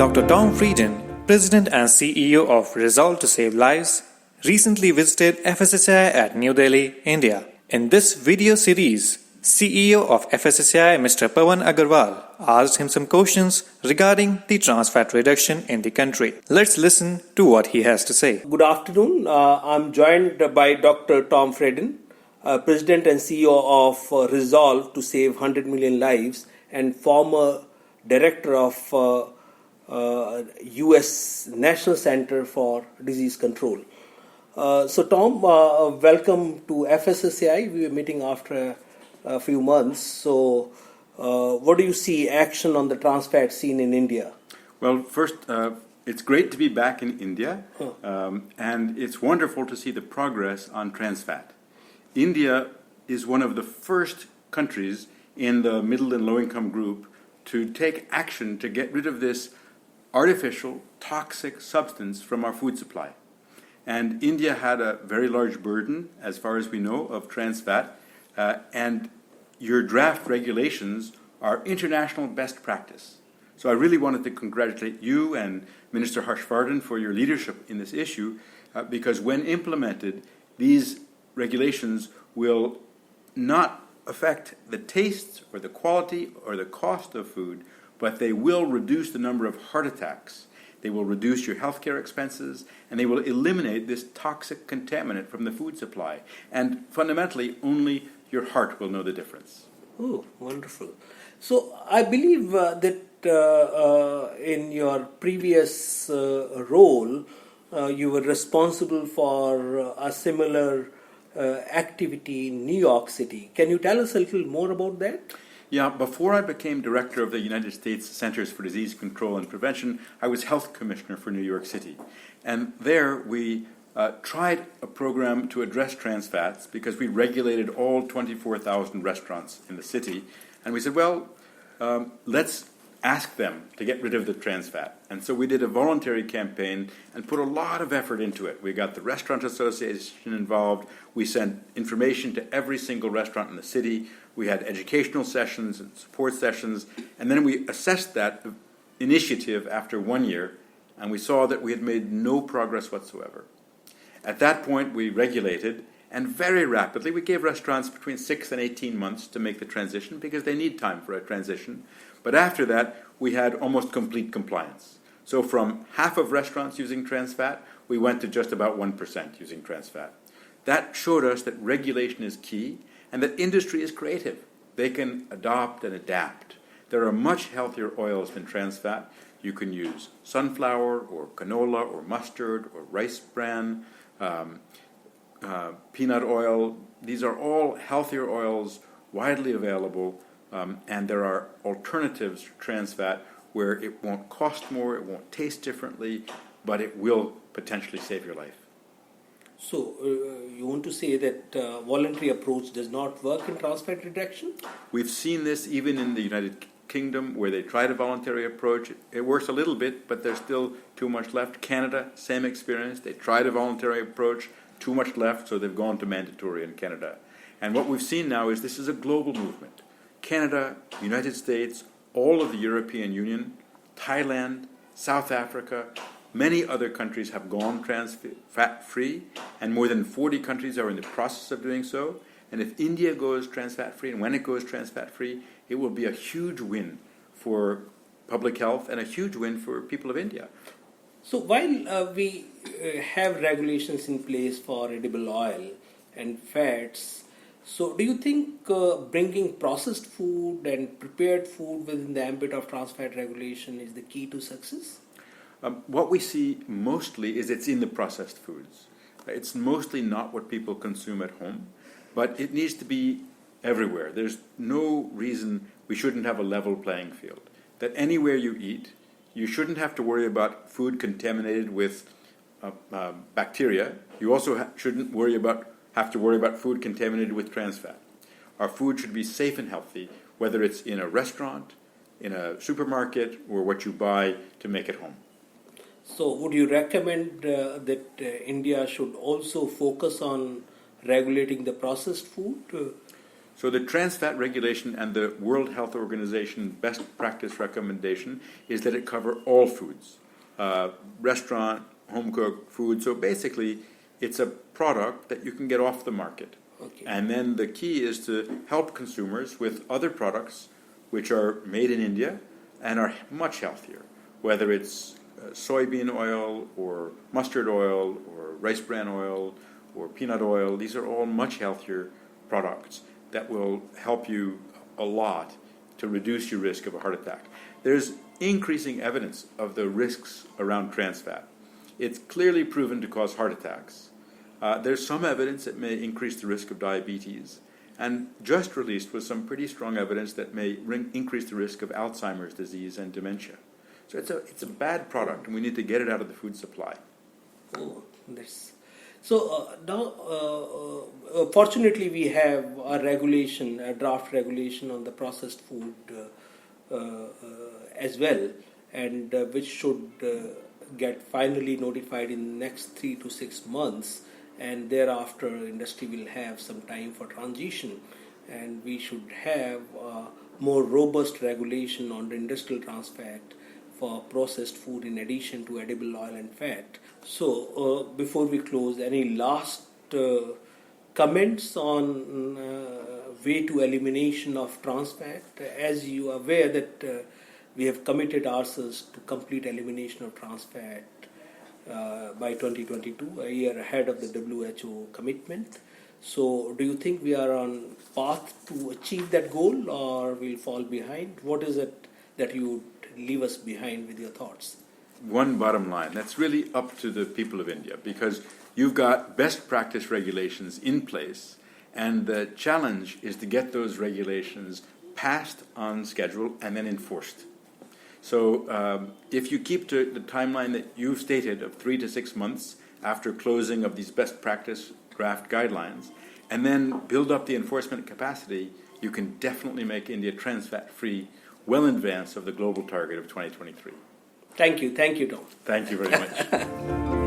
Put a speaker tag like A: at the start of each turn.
A: Dr. Tom Frieden, President and CEO of Resolve to Save Lives, recently visited FSSAI at New Delhi, India. In this video series, CEO of FSSAI Mr. Pawan Agarwal asked him some questions regarding the trans fat reduction in the country. Let's listen to what he has to say.
B: Good afternoon. I'm joined by Dr. Tom Frieden, President and CEO of Resolve to Save 100 Million Lives and former Director of U.S. National Center for Disease Control. So Tom, welcome to FSSAI. We were meeting after a few months. So what do you see action on the trans fat scene in India?
C: Well, first, it's great to be back in India, and it's wonderful to see the progress on trans fat. India is one of the first countries in the middle and low income group to take action to get rid of this artificial, toxic substance from our food supply. And India had a very large burden, as far as we know, of trans fat, and your draft regulations are international best practice. So I really wanted to congratulate you and Minister Frieden for your leadership in this issue, because when implemented, these regulations will not affect the taste or the quality or the cost of food, but they will reduce the number of heart attacks. They will reduce your healthcare expenses, and they will eliminate this toxic contaminant from the food supply. And fundamentally, only your heart will know the difference.
B: Oh, wonderful. So I believe that in your previous role, you were responsible for a similar activity in New York City. Can you tell us a little more about that?
C: Yeah, before I became director of the United States Centers for Disease Control and Prevention, I was health commissioner for New York City. And there we tried a program to address trans fats because we regulated all 24,000 restaurants in the city. And we said, well, let's ask them to get rid of the trans fat. And so we did a voluntary campaign and put a lot of effort into it. We got the Restaurant Association involved. We sent information to every single restaurant in the city. We had educational sessions and support sessions. And then we assessed that initiative after 1 year, and we saw that we had made no progress whatsoever. At that point, we regulated, and very rapidly, we gave restaurants between 6 and 18 months to make the transition because they need time for a transition. But after that, we had almost complete compliance. So from half of restaurants using trans fat, we went to just about 1% using trans fat. That showed us that regulation is key and that industry is creative. They can adopt and adapt. There are much healthier oils than trans fat. You can use sunflower or canola or mustard or rice bran, peanut oil. These are all healthier oils, widely available, and there are alternatives to trans fat where it won't cost more, it won't taste differently, but it will potentially save your life.
B: So you want to say that voluntary approach does not work in trans fat reduction?
C: We've seen this even in the United Kingdom where they tried a voluntary approach. It works a little bit, but there's still too much left. Canada, same experience. They tried a voluntary approach, too much left, so they've gone to mandatory in Canada. And what we've seen now is this is a global movement. Canada, United States, all of the European Union, Thailand, South Africa, many other countries have gone trans fat free, and more than 40 countries are in the process of doing so. And if India goes trans fat free, and when it goes trans fat free, it will be a huge win for public health and a huge win for people of India.
B: So while we have regulations in place for edible oil and fats, so do you think bringing processed food and prepared food within the ambit of trans fat regulation is the key to success?
C: What we see mostly is it's in the processed foods. It's mostly not what people consume at home, but it needs to be everywhere. There's no reason we shouldn't have a level playing field. That anywhere you eat, you shouldn't have to worry about food contaminated with bacteria. You also shouldn't have to worry about food contaminated with trans fat. Our food should be safe and healthy, whether it's in a restaurant, in a supermarket, or what you buy to make at home.
B: So would you recommend that India should also focus on regulating the processed food?
C: So the trans fat regulation and the World Health Organization best practice recommendation is that it cover all foods, restaurant, home-cooked food. So basically, it's a product that you can get off the market.
B: Okay.
C: And then the key is to help consumers with other products which are made in India and are much healthier, whether it's soybean oil or mustard oil or rice bran oil or peanut oil. These are all much healthier products that will help you a lot to reduce your risk of a heart attack. There's increasing evidence of the risks around trans fat. It's clearly proven to cause heart attacks. There's some evidence that may increase the risk of diabetes, and just released was some pretty strong evidence that may increase the risk of Alzheimer's disease and dementia. So it's a bad product, and we need to get it out of the food supply.
B: Oh, that's so. Now, fortunately, we have a regulation, a draft regulation on the processed food as well, and which should get finally notified in the next 3 to 6 months, and thereafter, industry will have some time for transition, and we should have more robust regulation on the industrial trans fat for processed food in addition to edible oil and fat. So, before we close, any last comments on way to elimination of trans fat? As you are aware that we have committed ourselves to complete elimination of trans fat by 2022, a year ahead of the WHO commitment. So, do you think we are on path to achieve that goal, or we'll fall behind? What is it that you would leave us behind with your thoughts?
C: One bottom line, that's really up to the people of India, because you've got best practice regulations in place, and the challenge is to get those regulations passed on schedule and then enforced. So if you keep to the timeline that you've stated of 3 to 6 months after closing of these best practice draft guidelines, and then build up the enforcement capacity, you can definitely make India trans fat free well in advance of the global target of 2023.
B: Thank you, Tom.
C: Thank you very much.